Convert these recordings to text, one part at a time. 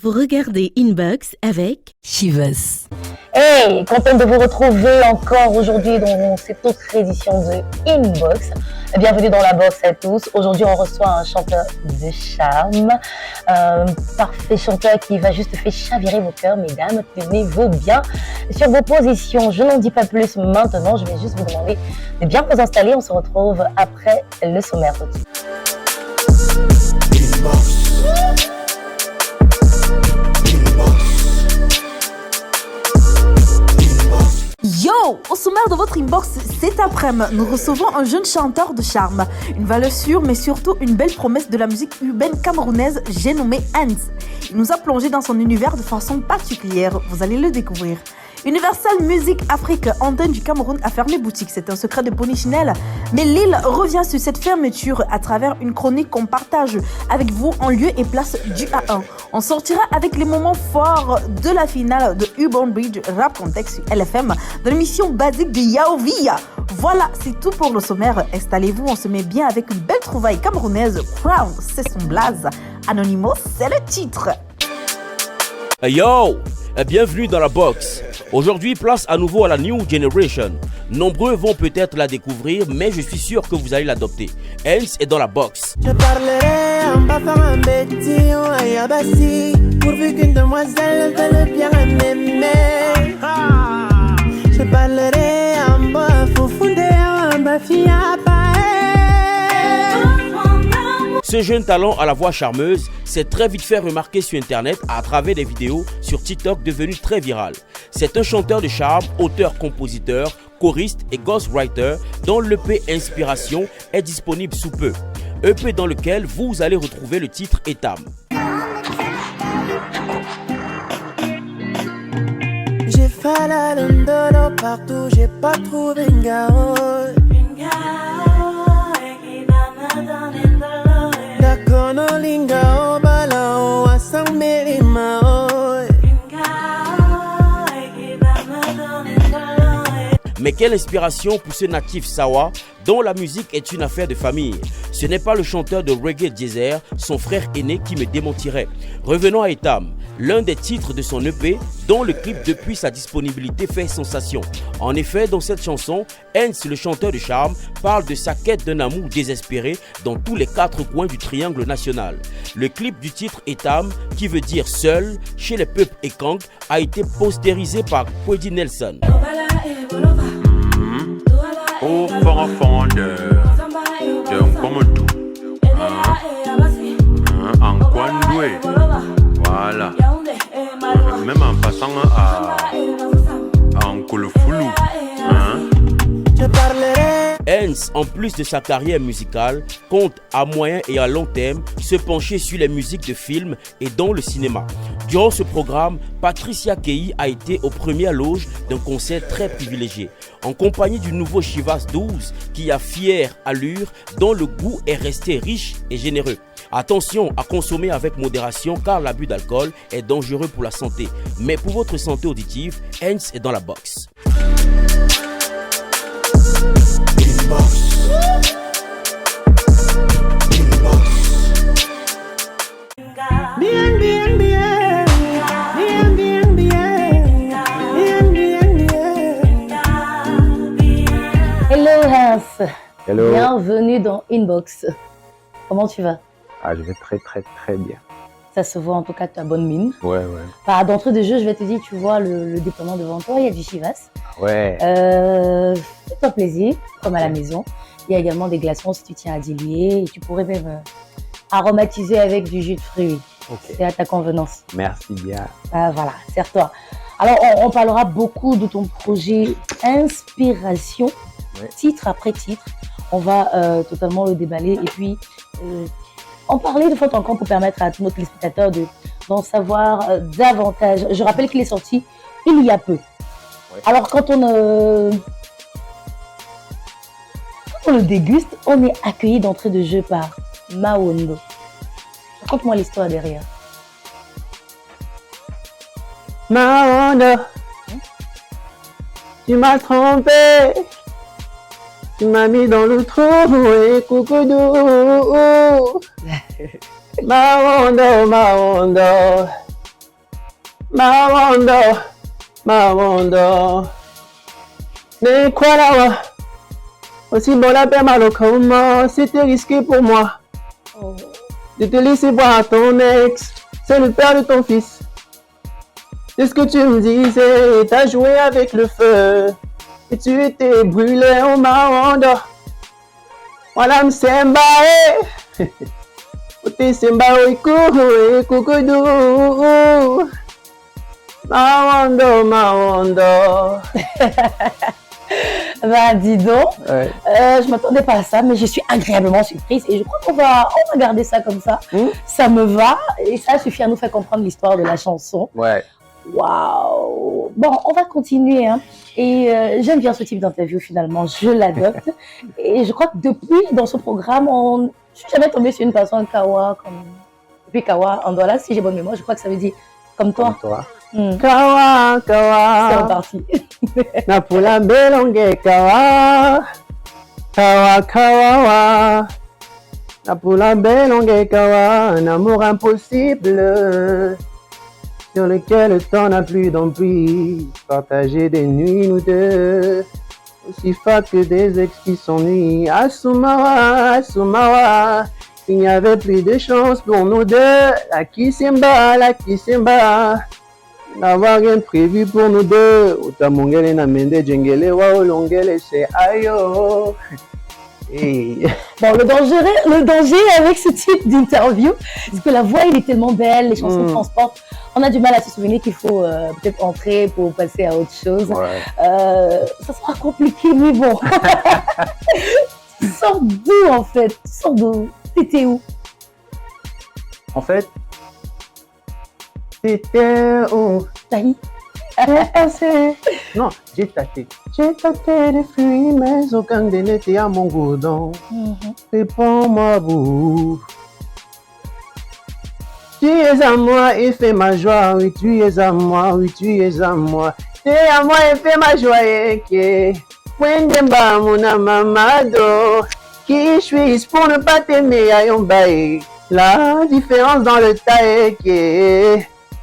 Vous regardez Inbox avec Chivas. Hey, contente de vous retrouver encore aujourd'hui dans cette autre édition de Inbox. Bienvenue dans la box à tous. Aujourd'hui, on reçoit un chanteur de charme, parfait chanteur qui va juste faire chavirer vos cœurs, mesdames. Tenez-vous bien sur vos positions. Je n'en dis pas plus maintenant. Je vais juste vous demander de bien vous installer. On se retrouve après le sommaire tout de suite. Inbox. Yo! Au sommaire de votre inbox cet après-midi, nous recevons un jeune chanteur de charme, une valeur sûre mais surtout une belle promesse de la musique urbaine camerounaise, j'ai nommé Hans. Il nous a plongé dans son univers de façon particulière, vous allez le découvrir. Universal Music Afrique, antenne du Cameroun, a fermé boutique. C'est un secret de Polichinelle. Mais Lille revient sur cette fermeture à travers une chronique qu'on partage avec vous en lieu et place du A1. On sortira avec les moments forts de la finale de Urban Bridge Rap Contexte sur LFM de l'émission basique de Yaovia. Voilà, c'est tout pour le sommaire. Installez-vous, on se met bien avec une belle trouvaille camerounaise. Crown, c'est son blaze. Anonymous, c'est le titre. Yo! Bienvenue dans la box. Aujourd'hui, place à nouveau à la New Generation. Nombreux vont peut-être la découvrir, mais je suis sûr que vous allez l'adopter. Hans est dans la box. Je parlerai en bas faire un bêtis ou un yabassi, pourvu qu'une demoiselle veuille bien m'aimer. Je parlerai en bas foufounder, en bas fiapa. Ce jeune talent à la voix charmeuse s'est très vite fait remarquer sur internet à travers des vidéos sur TikTok devenues très virales. C'est un chanteur de charme, auteur-compositeur, choriste et ghostwriter dont l'EP Inspiration est disponible sous peu. EP dans lequel vous allez retrouver le titre Etam. J'ai fait la londolo partout, j'ai pas trouvé une gaole. Mais quelle inspiration pour ce natif Sawa dont la musique est une affaire de famille. Ce n'est pas le chanteur de reggae Djezer, son frère aîné, qui me démentirait. Revenons à Etam, l'un des titres de son EP dont le clip depuis sa disponibilité fait sensation. En effet, dans cette chanson, Hans, le chanteur de charme, parle de sa quête d'un amour désespéré dans tous les 4 coins du triangle national. Le clip du titre Etam, qui veut dire seul, chez les peuples Ekang, a été postérisé par Kwedi Nelson. Au profondeur d'un Komodo, en Kwandoué, voilà, même en passant à Nkolofoulou. Hans, en plus de sa carrière musicale, compte à moyen et à long terme se pencher sur les musiques de films et dans le cinéma. Durant ce programme, Patricia Kei a été aux premières loges d'un concert très privilégié, en compagnie du nouveau Chivas 12 qui a fière allure, dont le goût est resté riche et généreux. Attention à consommer avec modération car l'abus d'alcool est dangereux pour la santé. Mais pour votre santé auditive, Hans est dans la box. Hello Hans. Hello. Bienvenue dans Inbox. Comment tu vas? Ah, je vais très très très bien. Ça se voit en tout cas, tu as bonne mine. Ouais. Enfin, d'entrée de jeu, je vais te dire, tu vois le déploiement devant toi, il y a du Chivas. Ouais. Fais-toi plaisir, comme à la maison. Il y a également des glaçons si tu tiens à diluer. Et tu pourrais même aromatiser avec du jus de fruits. Okay. C'est à ta convenance. Merci bien. Voilà, serre-toi. Alors, on parlera beaucoup de ton projet Inspiration, ouais. Titre après titre. On va totalement le déballer et puis en parler de fois encore pour permettre à tous nos téléspectateurs d'en savoir davantage. Je rappelle qu'il est sorti il y a peu. Ouais. Alors, quand on le déguste, on est accueilli d'entrée de jeu par Mawondo. Raconte-moi l'histoire derrière. Mawondo, tu m'as trompé. Tu m'as mis dans le trou et coucoudou. Mawondo, Mawondo. Ne quoi là, aussi bon la paix mal au comment, c'était risqué pour moi. De te laisser voir ton ex, c'est le père de ton fils. C'est ce que tu me disais, t'as joué avec le feu. Et tu étais brûlé au Mawondo. Voilà m'semba Ote semba ikukudu. Mawondo. Bah, dis donc, Ouais. je m'attendais pas à ça, mais je suis agréablement surprise et je crois qu'on va garder ça comme ça. Ça me va et ça suffit à nous faire comprendre l'histoire de la chanson. Ouais. Waouh! Bon, on va continuer. Hein. Et j'aime bien ce type d'interview finalement, je l'adopte. Et je crois que depuis, dans ce programme, je suis jamais tombée sur une personne Kawa, depuis Kawa, en dollar, si j'ai bonne mémoire, je crois que ça veut dire comme toi. Comme toi. Kawa. Kawa. C'est reparti. Napula belonge kawa. Kawa. Napula belonge kawa. Un amour impossible. Sur lequel le temps n'a plus d'emprise. Partager des nuits, nous deux. Aussi fat que des ex qui s'ennuient. Asumara. Il n'y avait plus de chance pour nous deux. La Kisimba. N'avoir rien prévu pour nous deux. Utamongele na mende djengele wa olongele c'est ayo. Hey. Bon, le danger avec ce type d'interview, c'est que la voix, elle est tellement belle, les chansons transportent. On a du mal à se souvenir qu'il faut peut-être entrer pour passer à autre chose. Ouais. Ça sera compliqué, mais bon. Tu sors d'où, en fait? Tu sors d'où? T'étais où? En fait, c'était où? Taï. J'ai passé. Non, j'ai tâté. J'ai tâté les fruits, mais aucun des n'était à mon gourdon. Réponds-moi, vous. Tu es à moi et fais ma joie. Oui, tu es à moi. Tu es à moi et fais ma joie. Wendemba muna mamado. Qui je suis pour ne pas t'aimer à Yombae. La différence dans le taille.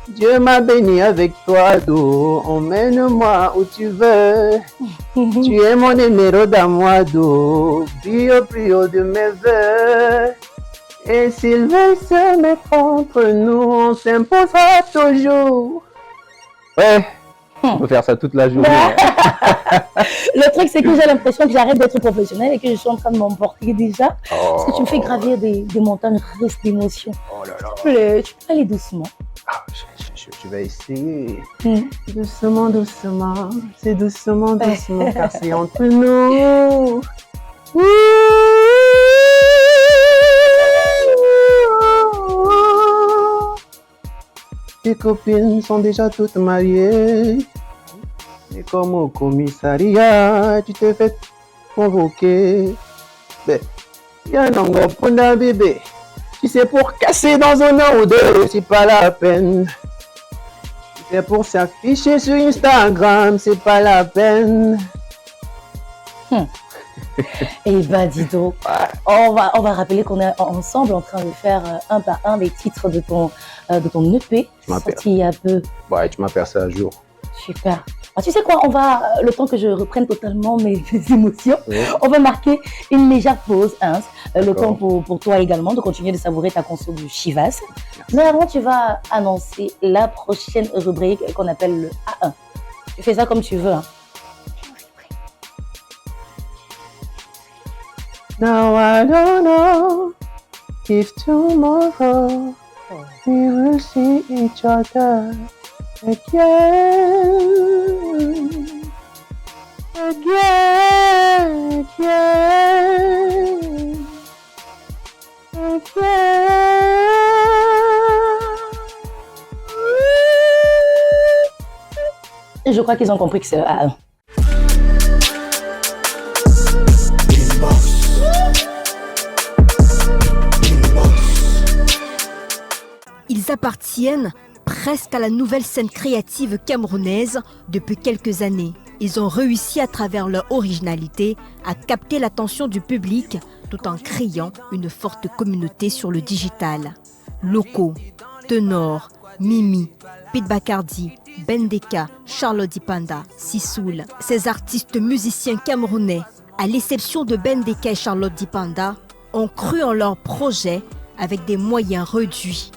Dieu m'a béni avec toi, Do. Emmène-moi où tu veux. Tu es mon numéro d'amour, Do. Plus haut de mes voeux. Et s'il veut se mettre entre nous, on s'imposera toujours. Ouais, on peut faire ça toute la journée. Le truc, c'est que j'ai l'impression que j'arrête d'être professionnelle et que je suis en train de m'emporter déjà. Parce que tu me fais gravir des montagnes russes d'émotions. Oh là là. Tu peux aller doucement. Ah, je vais essayer. Doucement. C'est doucement, car c'est entre nous. Tes copines sont déjà toutes mariées. Et comme au commissariat, tu t'es fait convoquer. Ben, il y a un angle pour un bébé. Si c'est pour casser dans un an ou deux, c'est pas la peine. Si c'est pour s'afficher sur Instagram, c'est pas la peine. Eh ben, dis donc, on va rappeler qu'on est ensemble en train de faire un par un les titres de ton EP, sorti il y a peu. Ouais, tu m'as percé à jour. Super. Alors, tu sais quoi, le temps que je reprenne totalement mes émotions, on va marquer une légère pause, hein, le temps pour toi également de continuer de savourer ta conso du Chivas. Mais avant, tu vas annoncer la prochaine rubrique qu'on appelle le A1. Tu fais ça comme tu veux. Hein. Now I don't know if tomorrow we will see each other again. Et je crois qu'ils ont compris que c'est le A1. Ils appartiennent presque à la nouvelle scène créative camerounaise depuis quelques années. Ils ont réussi à travers leur originalité à capter l'attention du public tout en créant une forte communauté sur le digital. Locaux, ténors, Mimi, Pete Bacardi, Bendeka, Charlotte Dipanda, Sissoul. Ces artistes musiciens camerounais, à l'exception de Bendeka et Charlotte Dipanda, ont cru en leur projet avec des moyens réduits.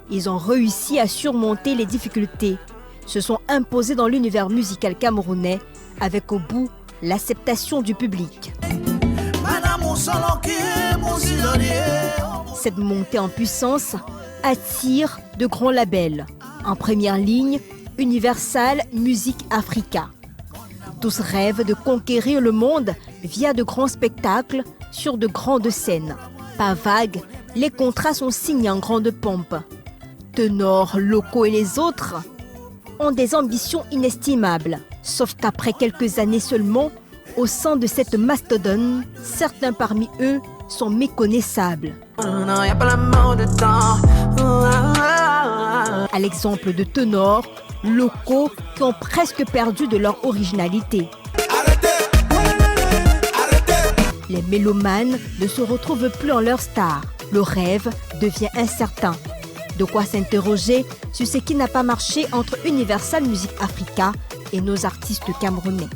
Ils ont réussi à surmonter les difficultés, se sont imposés dans l'univers musical camerounais avec au bout l'acceptation du public. Cette montée en puissance attire de grands labels. En première ligne, Universal Music Africa. Tous rêvent de conquérir le monde via de grands spectacles sur de grandes scènes. Pas vague, les contrats sont signés en grande pompe. Ténors, locaux et les autres ont des ambitions inestimables. Sauf qu'après quelques années seulement, au sein de cette mastodonte, certains parmi eux sont méconnaissables. À l'exemple de ténors, locaux qui ont presque perdu de leur originalité. Les mélomanes ne se retrouvent plus en leur star. Le rêve devient incertain. De quoi s'interroger sur ce qui n'a pas marché entre Universal Music Africa et nos artistes camerounais.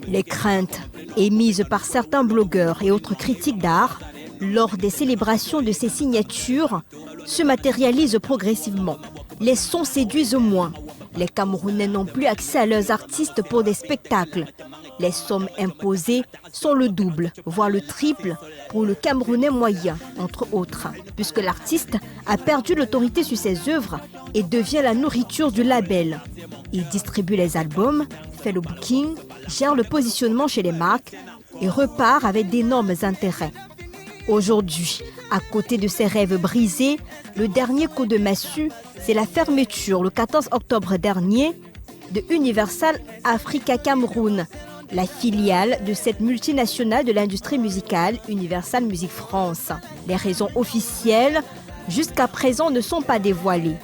Les craintes émises par certains blogueurs et autres critiques d'art lors des célébrations de ces signatures se matérialisent progressivement. Les sons séduisent moins. Les Camerounais n'ont plus accès à leurs artistes pour des spectacles. Les sommes imposées sont le double, voire le triple pour le Camerounais moyen, entre autres, puisque l'artiste a perdu l'autorité sur ses œuvres et devient la nourriture du label. Il distribue les albums, fait le booking, gère le positionnement chez les marques et repart avec d'énormes intérêts. Aujourd'hui, à côté de ses rêves brisés, le dernier coup de massue, c'est la fermeture le 14 octobre dernier de Universal Africa Cameroun, la filiale de cette multinationale de l'industrie musicale Universal Music France. Les raisons officielles, jusqu'à présent, ne sont pas dévoilées.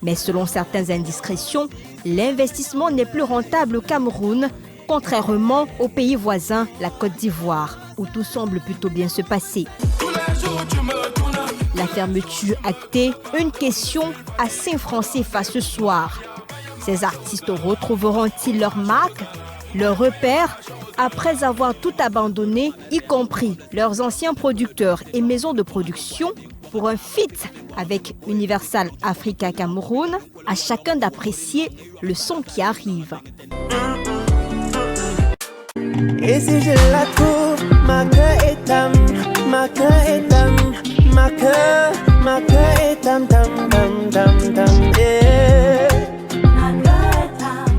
Mais selon certaines indiscrétions, l'investissement n'est plus rentable au Cameroun, contrairement aux pays voisins, la Côte d'Ivoire, où tout semble plutôt bien se passer. La fermeture actée, une question à 5 francs CFA ce soir. Ces artistes retrouveront-ils leur marque, leur repère, après avoir tout abandonné, y compris leurs anciens producteurs et maisons de production, pour un feat avec Universal Africa Cameroun, à chacun d'apprécier le son qui arrive. Et si je la trouve, ma cœur est tam, ma cœur est tam, ma cœur est tam tam tam tam tam, yeah.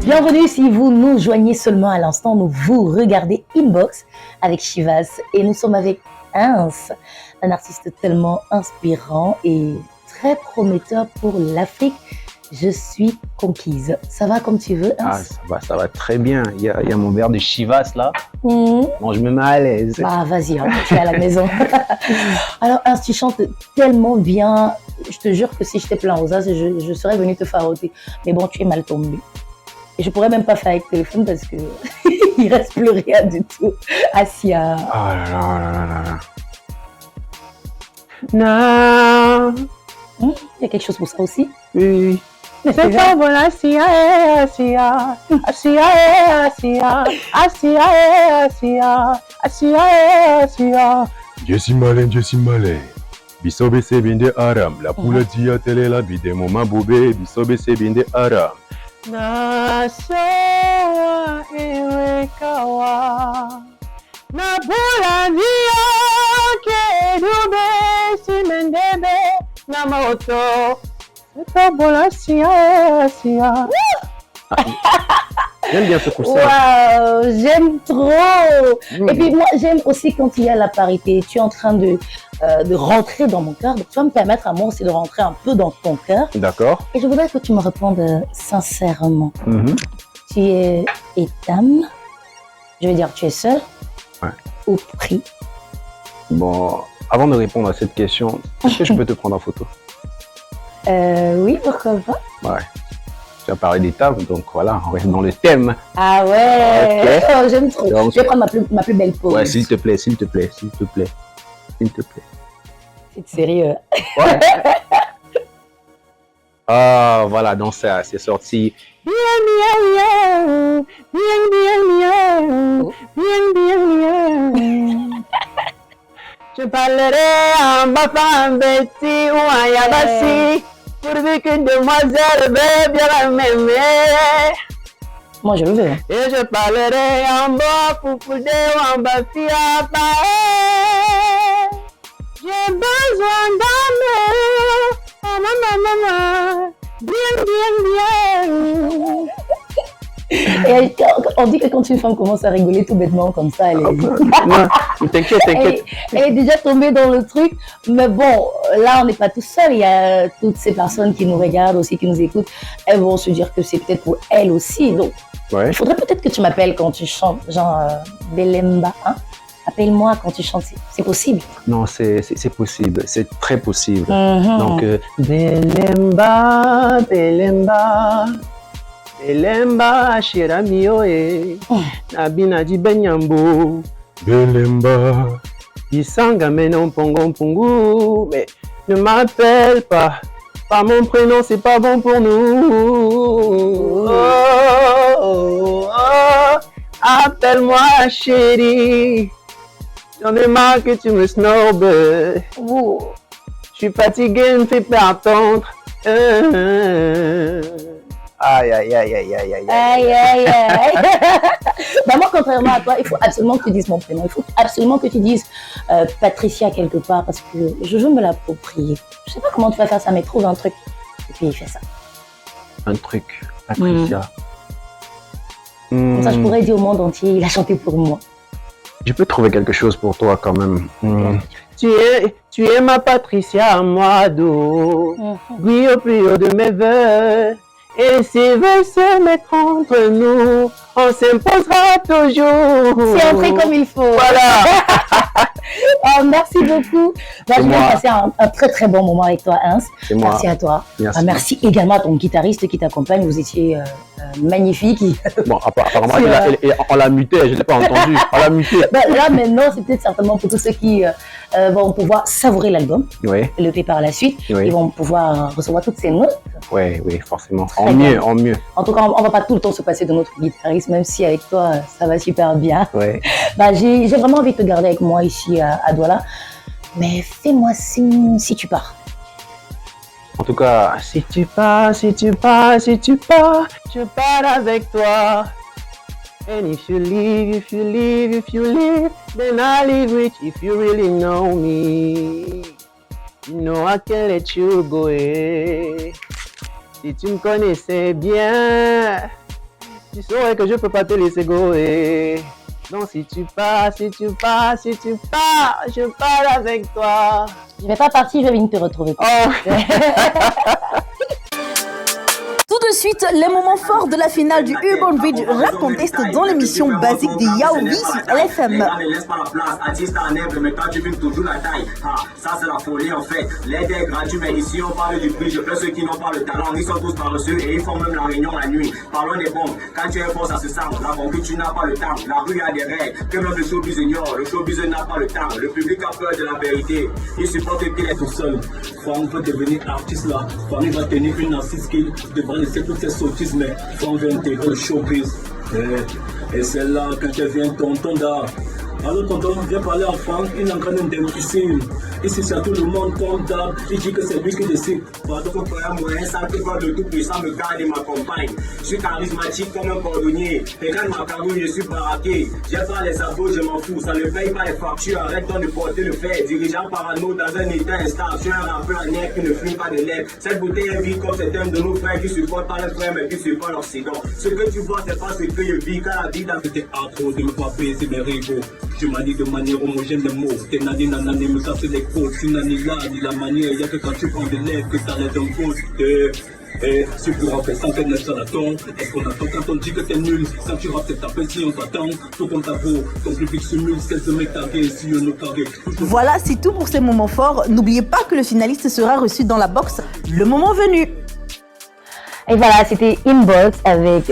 Bienvenue si vous nous joignez seulement à l'instant, nous vous regardez Inbox avec Chivas et nous sommes avec Ins, un artiste tellement inspirant et très prometteur pour l'Afrique. Je suis conquise. Ça va comme tu veux, Ins? Ça va très bien. Il y a mon verre de Chivas là. Bon, je me mets à l'aise. Bah vas-y, hein, tu es à la maison. Alors Ins, tu chantes tellement bien. Je te jure que si j'étais plein aux as, je serais venue te faroter. Mais bon, tu es mal tombé. Et je pourrais même pas faire avec le téléphone parce que il reste plus rien du tout. Asia. Oh là là là là là. Non. Il y a quelque chose pour ça aussi? Oui. C'est pas bon, Asia, Asia, Asia, Asia, Asia, Asia, Asia, Asia. Jesse Malin. Bisobe se binde aram. La poule dit à télé la vie de maman boubé. Bisobe se binde aram. Nasa iwekawa na bulania kedube simendebe na moto etabola sia. J'aime bien ce coussin. Waouh, j'aime trop. Et puis moi, j'aime aussi quand il y a la parité. Tu es en train de rentrer dans mon cœur. Donc tu vas me permettre à moi aussi de rentrer un peu dans ton cœur. D'accord. Et je voudrais que tu me répondes sincèrement. Tu es étam, je veux dire, tu es seul ou pris? Bon, avant de répondre à cette question, est-ce que je peux te prendre en photo? Oui, pourquoi pas? Ouais. Tu as parlé des tables, donc voilà, on reste dans le thème. Ah ouais, Okay. Oh, j'aime trop. Donc, je vais prendre ma plus belle pose. Ouais, s'il te plaît. C'est sérieux. Ouais. Ah, voilà, donc ça, c'est sorti. Bien, bien, bien. Je parlerai en bafan Betty ou en Yabassi, pourvu qu'une demoiselle veuille bien m'aimer. Moi, je le veux. Et je parlerai en bas Foufoudé ou en Bafia Pae. J'ai besoin d'amour, maman, bien, bien, bien. Et on dit que quand une femme commence à rigoler tout bêtement comme ça, elle est... Non, t'inquiète. Elle est déjà tombée dans le truc. Mais bon, là, on n'est pas tout seul. Il y a toutes ces personnes qui nous regardent aussi, qui nous écoutent. Elles vont se dire que c'est peut-être pour elles aussi. Donc, il faudrait peut-être que tu m'appelles quand tu chantes, genre Belemba. Hein? Appelle-moi quand tu chantes. C'est possible? Non, c'est possible. C'est très possible. Donc, Belemba, Belemba. Belemba, Shira Mioe, Nabina di Benyambo, Belemba, Isanga Menon Pongon Pongu, mais ne m'appelle pas, par mon prénom, c'est pas bon pour nous. Appelle-moi chérie, j'en ai marre que tu me snobes. Je suis fatigué, ne me fais pas attendre. Aïe. Bah moi, contrairement à toi, il faut absolument que tu dises mon prénom. Il faut absolument que tu dises Patricia quelque part parce que je veux me l'approprier. Je sais pas comment tu vas faire ça, mais trouve un truc et puis fais ça. Un truc, Patricia. Comme ça, je pourrais dire au monde entier, il a chanté pour moi. Je peux trouver quelque chose pour toi quand même. Tu es ma Patricia, moi d'eau. Oui, au plus haut de mes vœux. Et s'ils veulent se mettre entre nous, on s'imposera toujours. C'est un truc comme il faut. Voilà. Oh, merci beaucoup. Bah, je vais passer un très très bon moment avec toi, Ins. C'est moi. Merci à toi. Merci. Merci également à ton guitariste qui t'accompagne. Vous étiez magnifique. Bon, apparemment, on l'a muté, je ne l'ai pas entendu. On l'a muté. Bah, là, maintenant, c'est peut-être certainement pour tous ceux qui vont pouvoir savourer l'album, l'EP par la suite. Ils vont pouvoir recevoir toutes ces notes. Oui, forcément. En mieux. En tout cas, on ne va pas tout le temps se passer de notre guitariste, même si avec toi, ça va super bien. Ouais. Bah, j'ai vraiment envie de te garder avec moi ici à Douala. Mais fais-moi signe si tu pars. En tout cas, si tu pars, je pars avec toi. And if you leave, then I leave with you. If you really know me, you know I can't let you go. Si tu me connaissais bien, tu saurais que je peux pas te laisser go. Donc si tu pars, je pars avec toi. Je vais pas partir, je vais venir te retrouver. Tout de suite, les moments forts de la finale du Urban Bridge Rap Contest dans l'émission basique de Yaouri sur LFM. Laisse pas la place, artiste en herbe, mais quand tu viens toujours la taille. Ça c'est la folie en fait. L'aide est gratuite, mais ici on parle du prix. Je fais ceux qui n'ont pas le talent, ils sont tous paresseux et ils font même la réunion la nuit. Parlons des bombes, quand tu es fort ça se sent. La bombe, tu n'as pas le temps. La rue a des règles, que même le showbiz ignore. Le showbiz n'a pas le temps. Le public a peur de la vérité. Il supporte qu'il est tout seul. Franck veut devenir artiste là. Franck va tenir une assise qu'il devra laisser toutes ces sottises, mais Franck veut intégrer le showbiz. Et c'est là que tu viens tonton d'art. Alors tonton vient parler en Franck, il n'a qu'un difficile. Ici c'est à tout le monde comme d'hab, il dit que c'est lui qui décide. Pardon mon frère, moi un sacré corps de tout puissant me garde et m'accompagne. Je suis charismatique comme un cordonnier. Regarde ma cagoule, je suis baraqué. J'ai pas les abos, je m'en fous, ça ne paye pas les factures. Arrête donc de porter le fait. Dirigeant parano dans un état instable. Je suis un rappeur en air qui ne fume pas de lèvres. Cette bouteille est vide comme c'est un de nos frères qui supportent pas les frères mais qui supportent l'Occident. Ce que tu vois, c'est pas ce que je vis, car la vie dans c'était accro de me frapper, c'est mes rivaux. Tu m'as dit de manière homogène les mots. T'es nani nanani, me casser les côtes. Si nani là, ni la manière, y'a que quand tu prends des lèvres que t'as les d'un côté. Si tu rappelles sans qu'elle ne s'en attend, est-ce qu'on attend quand on dit que t'es nul? Quand tu rappelles ta si on t'attend, tout comme ta peau, ton public simule, celle de mes tagués, si on nous tagué. Voilà, c'est tout pour ces moments forts. N'oubliez pas que le finaliste sera reçu dans la box le moment venu. Et voilà, c'était Inbox avec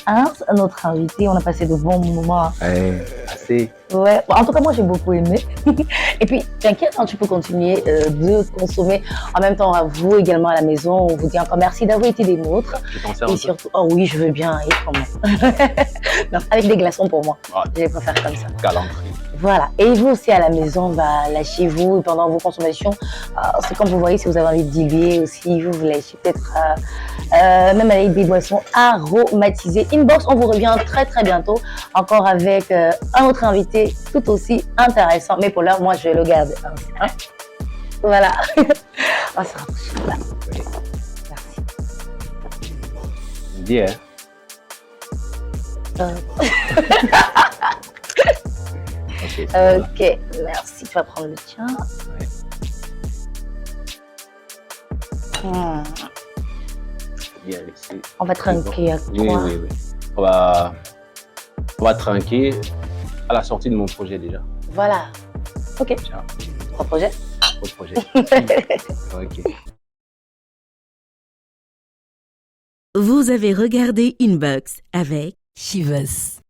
Ins, notre invité. On a passé de bons moments. Assez. Ouais, en tout cas, moi j'ai beaucoup aimé. Et puis, t'inquiète, hein, tu peux continuer de consommer en même temps à vous également à la maison. On vous dit encore merci d'avoir été des nôtres. Je t'en sers Et un peu. surtout, oh oui, je veux bien, et quand même. Non, avec des glaçons pour moi. Ah. Je préfère comme ça. Galanterie. Voilà. Et vous aussi à la maison, lâchez-vous pendant vos consommations. C'est comme vous voyez, si vous avez envie de diluer aussi, vous lâchez peut-être même avec des boissons aromatisées. Inbox, on vous revient très très bientôt, encore avec un autre invité tout aussi intéressant. Mais pour l'heure, moi, je le garde. Hein? Voilà. On se rapproche. Voilà. Merci. Bien. Ok, merci. Tu vas prendre le tien. Bien laissé. On va trinquer à Oui, quoi? oui, oui. On va trinquer à la sortie de mon projet déjà. Voilà. Ok. Ciao. Trois projets. Au projet. Ok. Vous avez regardé Inbox avec Chivas.